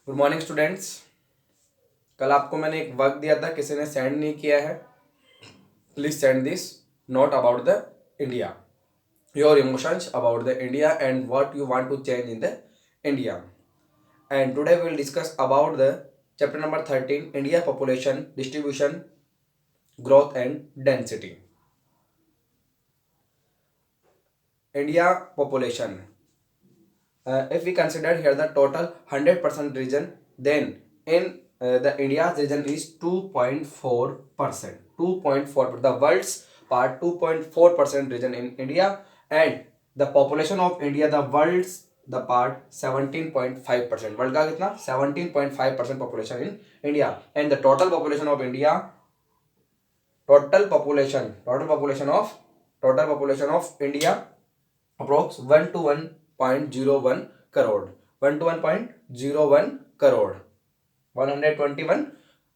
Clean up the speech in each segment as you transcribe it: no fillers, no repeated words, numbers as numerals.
Good morning students. कल आपको मैंने एक वर्क दिया था, किसी ने सेंड नहीं किया है। Please send this note about the India, your emotions about the India and what you want to change in the India. And today we will discuss about the chapter number 13, India population distribution growth and density. India population. If we consider here the total 100% region, then in the India's region is 2.4%. 2.4%. The world's part 2.4% region in India, and the population of India, the world's the part 17.5%. World का कितना 17.5% population in India, and the total population of India, total population of India approx 1 to 1.01 crore. 1 to 1.01 crore. 121,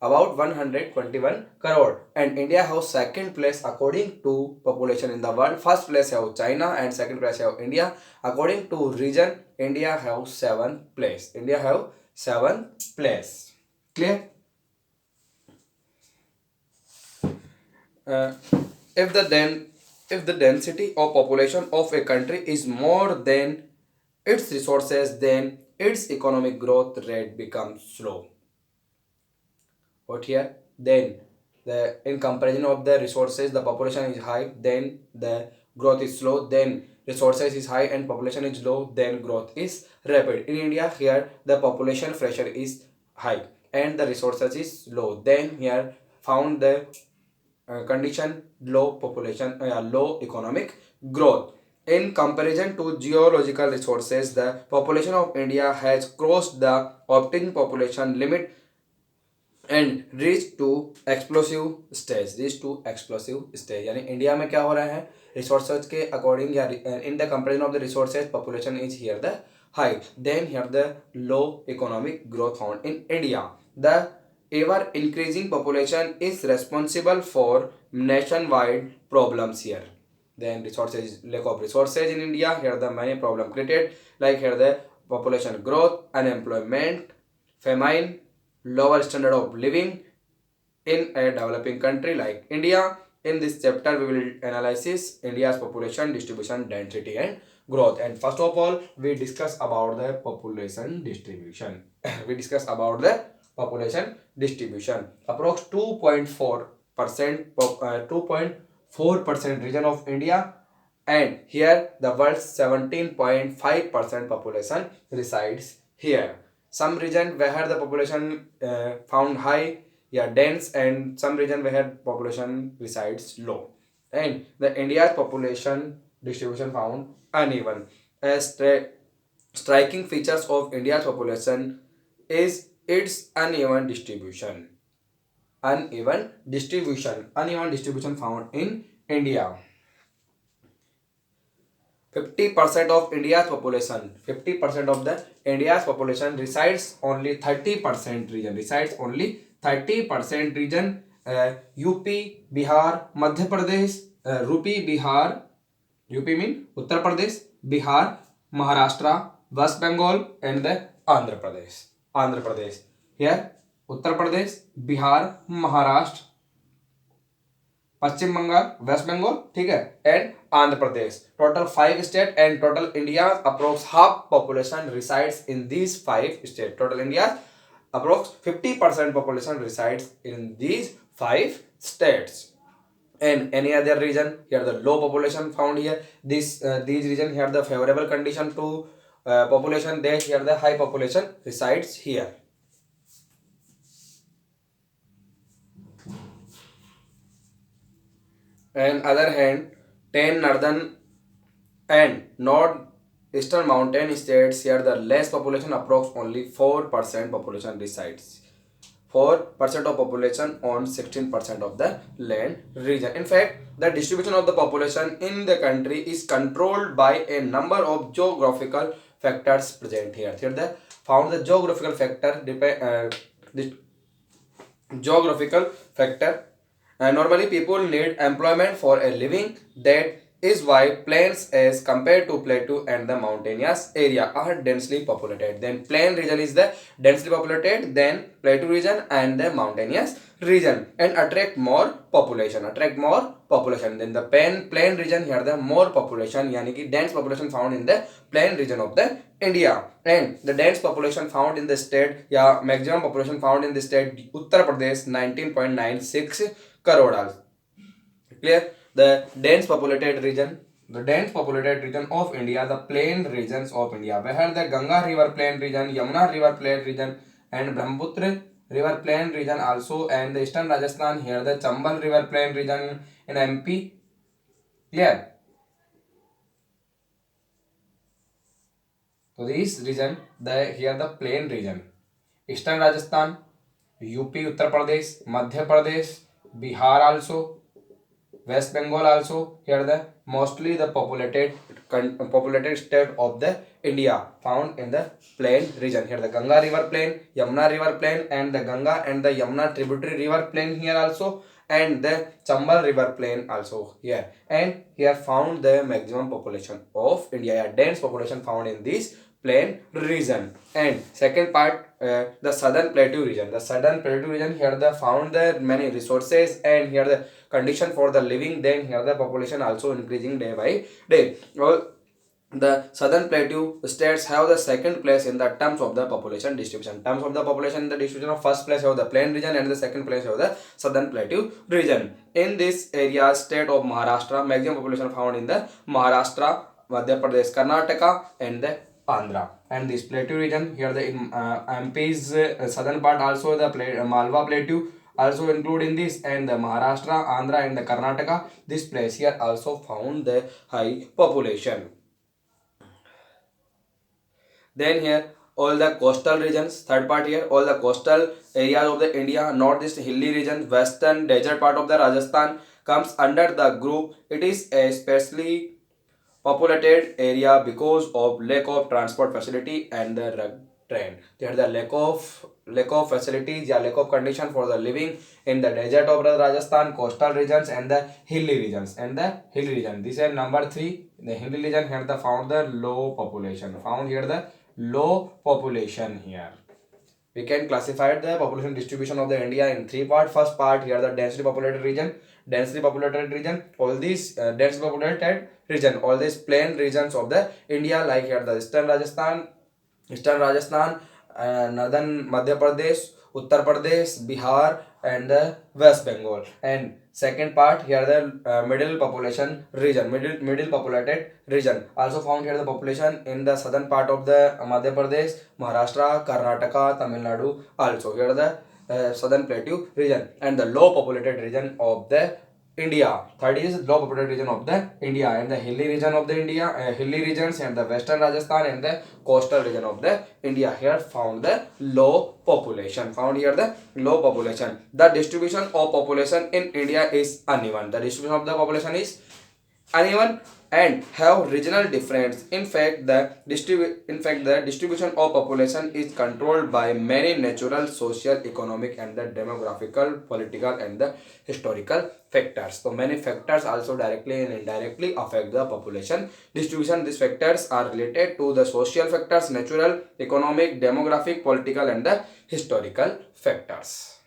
about 121 crore. And India has second place according to population in the world. First place have China and second place have India. According to region, India have 7th place. India have 7th place. Clear? Uh, if the density of population of a country is more than its resources, then its economic growth rate becomes slow. What here? Then the in comparison of the resources, the population is high, then the growth is slow. Then resources is high and population is low, then growth is rapid. In India, here the population pressure is high and the resources is low. Then here found the condition low population, low economic growth. In comparison to geological resources, the population of India has crossed the optimum population limit and reach to explosive stage. यानी India में क्या हो रहा है, resources के according या in the comparison of the resources population is here the high, then here the low economic growth found in India. The ever increasing population is responsible for nationwide problems here. Then resources, lack of resources in India, here the many problem created, like here the population growth, unemployment, famine, lower standard of living in a developing country like India. In this chapter we will analyze India's population distribution, density and growth. And first of all we discuss about the population distribution. We discuss about the population distribution. Approx 2.4% region of India, and here the world's 17.5% population resides here. Some region where the population found high, dense, and some region where population resides low. And the India's population distribution found uneven. As striking features of India's population is its uneven distribution. Uneven distribution found in India. 50% of India's population, 50% of the India's population resides only 30% region. UP, Bihar, Madhya Pradesh, UP mean Uttar Pradesh, Bihar, Maharashtra, West Bengal, and the Andhra Pradesh. Here Uttar Pradesh, Bihar, Maharashtra, Paschim Bengal, waste Bengal, ठीक है, and Andhra Pradesh. Total 5 state and total India approx half population resides in these 5 state. Total India approx 50% population resides in these 5 states. And any other region, here the low population found here. These region here the favorable condition to population, there here the high population resides here. And other hand, 10 northern and northeastern mountain states, here the less population, approx only 4% population resides. 4% of population on 16% of the land region. In fact, the distribution of the population in the country is controlled by a number of geographical factors present here. Here the found the geographical factor. Normally people need employment for a living, that is why plains as compared to plateau and the mountainous area are densely populated. Then plain region is the densely populated, then plateau region and the mountainous region, and attract more population. Then the plain region here the more population, yani ki dense population found in the plain region of the India, and the dense population found in the state, yeah, maximum population found in the state Uttar Pradesh 19.96 crore. Clear? The dense populated region of India, the plain regions of India, where the Ganga river plain region, Yamuna river plain region, and Brahmaputra river plain region also, and the eastern Rajasthan here the Chambal river plain region in MP. Clear? So this region, here the plain region, eastern Rajasthan, UP, Uttar Pradesh, Madhya Pradesh, Bihar also, West Bengal also, here the mostly the populated state of the India found in the plain region. Here the Ganga river plain, Yamuna river plain, and the Ganga and the Yamuna tributary river plain here also, and the Chambal river plain also here. And here found the maximum population of India, dense population found in this plain region. And second part, the southern plateau region. The southern plateau region, here the found the many resources, and here the condition for the living, then here the population also increasing day by day. Well, the southern plateau states have the second place in the terms of the population distribution. Terms of the population in the distribution of first place have the plain region, and the second place have the southern plateau region. In this area, state of Maharashtra, maximum population found in the Maharashtra, Madhya Pradesh, Karnataka, and the Andhra. And this plateau region, here the MP's southern part also the Malwa plateau also include in this, and the Maharashtra, Andhra, and the Karnataka, this place here also found the high population. Then here all the coastal regions, third part here, all the coastal areas of the India, northeast hilly region, western desert part of the Rajasthan comes under the group. It is a specially populated area because of lack of transport facility and the rugged terrain. There the lack of facilities, yeah, lack of condition for the living in the desert of the Rajasthan, coastal regions, and the hilly regions. This is number 3. The hilly region here the found the low population. Found here the low population here. We can classify the population distribution of the India in 3 parts. First part here the densely populated region. All these densely populated region, all these plain regions of the India, like here the eastern Rajasthan, northern Madhya Pradesh, Uttar Pradesh, Bihar, and the West Bengal. And second part here the middle populated region. Also found here the population in the southern part of the Madhya Pradesh, Maharashtra, Karnataka, Tamil Nadu. Also here the southern plateau region, and the low populated region of the India. Third is low populated region of the India, and the hilly region of the India, hilly regions, and the western Rajasthan, and the coastal region of the India. Here found the low population. The distribution of population in India is uneven. The distribution of the population is uneven and have regional difference. In fact, the distribution of population is controlled by many natural, social, economic, and the demographical, political, and the historical factors. So many factors also directly and indirectly affect the population distribution. These factors are related to the social factors, natural, economic, demographic, political, and the historical factors.